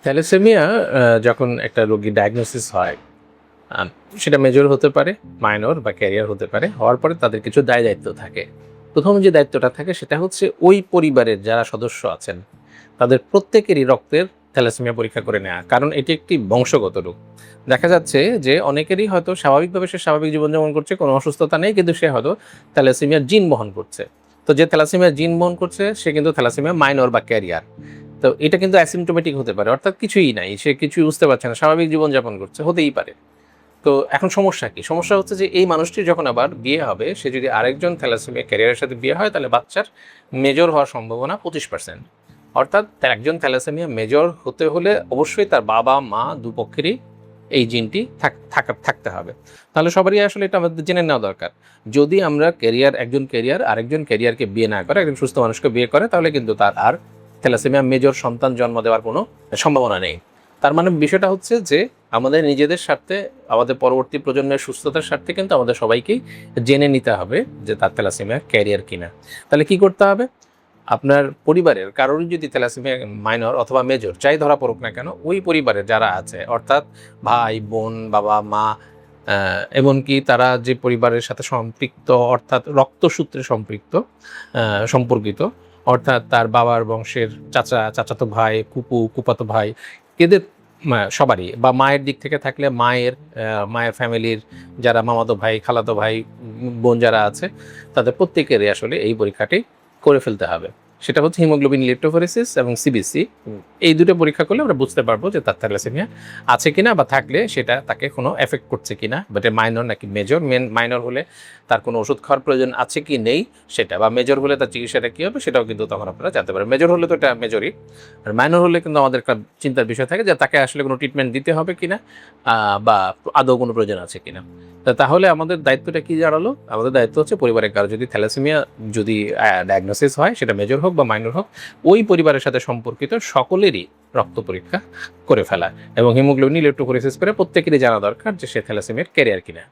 Thalassaemia যখন একটা রোগী ডায়াগনোসিস হয়, আ সেটা মেজর হতে পারে, মাইনর বা ক্যারিয়ার হতে পারে। হওয়ার পরে তাদের কিছু দায়-দায়িত্ব থাকে। ১ম যে দায়িত্বটা থাকে সেটা হচ্ছে ওই পরিবারের যারা সদস্য আছেন, তাদের প্রত্যেকেরই রক্তের থ্যালাসেমিয়া পরীক্ষা করে নেয়া। কারণ এটি একটি বংশগত রোগ। দেখা যাচ্ছে যে অনেকেরই হয়তো স্বাভাবিকভাবে সে স্বাভাবিক জীবনযাপন করছে, কোনো অসুস্থতা নেই, কিন্তু সে হয়তো থ্যালাসেমিয়ার জিন বহন করছে। তো যে থ্যালাসেমিয়ার জিন বহন করছে সে কিন্তু থ্যালাসেমিয়া মাইনর বা ক্যারিয়ার। তো এটা কিন্তু অ্যাসিম্পটোমেটিক হতে পারে। অর্থাৎ কিছুই নাই। সে কিছুই বুঝতে পারছে না। স্বাভাবিক জীবনযাপন করছে। হতেই পারে। তো এখন সমস্যা কি? সমস্যা হচ্ছে যে এই মানুষটির যখন আবার বিয়ে হবে, সে যদি আরেকজন থ্যালাসেমিয়া ক্যারিয়ারের সাথে বিয়ে হয়, তাহলে বাচ্চার মেজর হওয়ার সম্ভাবনা ২৫%। অর্থাৎ তার একজন থ্যালাসেমিয়া মেজর হতে হলে অবশ্যই তার বাবা-মা দুপক্ষেরই এই জিনটি থাকতে হবে। তাহলে সবারই আসলে এটা আমাদের জেনে নেওয়া দরকার। যদি আমরা একজন ক্যারিয়ার আরেকজন ক্যারিয়ারকে বিয়ে না করে, একজন সুস্থ মানুষকে বিয়ে করে, তাহলে কিন্তু তার আর থ্যালাসেমিয়া মেজর সন্তান জন্ম দেওয়ার কোনো সম্ভাবনা নেই। তার মানে বিষয়টা হচ্ছে যে আমাদের নিজেদের স্বার্থে, আমাদের পরবর্তী প্রজন্মের সুস্থতার স্বার্থে কিন্তু আমাদের সবাইকেই জেনে নিতে হবে যে তার থ্যালাসেমিয়া ক্যারিয়ার কিনা। তাহলে কি করতে হবে? আপনার পরিবারের কারোরই যদি থ্যালাসেমিয়া মাইনর অথবা মেজর যাই ধরা পড়ুক না কেন, ওই পরিবারের যারা আছে, অর্থাৎ ভাই, বোন, বাবা, মা, এমনকি তারা যে পরিবারের সাথে সম্পৃক্ত, অর্থাৎ রক্তসূত্রে সম্পর্কিত, অর্থাৎ তার বাবার বংশের চাচাতো ভাই, ফুফাতো ভাই, এদের সবারই, বা মায়ের দিক থেকে থাকলে মায়ের ফ্যামিলির যারা মামাতো ভাই, খালাতো ভাই, বোন যারা আছে, তাদের প্রত্যেকেরই আসলে এই পরীক্ষাটি করে ফেলতে হবে। সেটা হচ্ছে হিমোগ্লোবিন ইলেক্ট্রোফোরেসিস এবং সিবিসি। এই দুটো পরীক্ষা করলে আমরা বুঝতে পারবো যে তার থ্যালাসেমিয়া আছে কিনা, বা থাকলে সেটা তাকে কোনো এফেক্ট করছে কিনা, বাট মাইনর নাকি মেজর। মাইনর হলে তার কোনো ওষুধ খাওয়ার প্রয়োজন আছে কি নেই সেটা, বা মেজর হলে তার চিকিৎসাটা কী হবে সেটাও কিন্তু তখন আপনারা জানতে পারেন। মেজর হলে তো এটা মেজরই, আর মাইনর হলে কিন্তু আমাদের একটা চিন্তার বিষয় থাকে যে তাকে আসলে কোনো ট্রিটমেন্ট দিতে হবে কিনা, বা আদৌ কোনো প্রয়োজন আছে কিনা। তাহলে আমাদের দায়িত্বটা কি দাঁড়ালো? আমাদের দায়িত্ব হচ্ছে পরিবারের কারো যদি থ্যালাসেমিয়া যদি ডায়াগনোসিস হয়, সেটা মেজর হোক বা মাইনর হোক, ওই পরিবারের সাথে সম্পর্কিত সকলেরই রক্ত পরীক্ষা করে ফেলা এবং হিমোগ্লোবিন ইলেক্ট্রোফোরেসিস করে প্রত্যেকেরই জানা দরকার যে সে থ্যালাসেমিয়ার ক্যারিয়ার কিনা।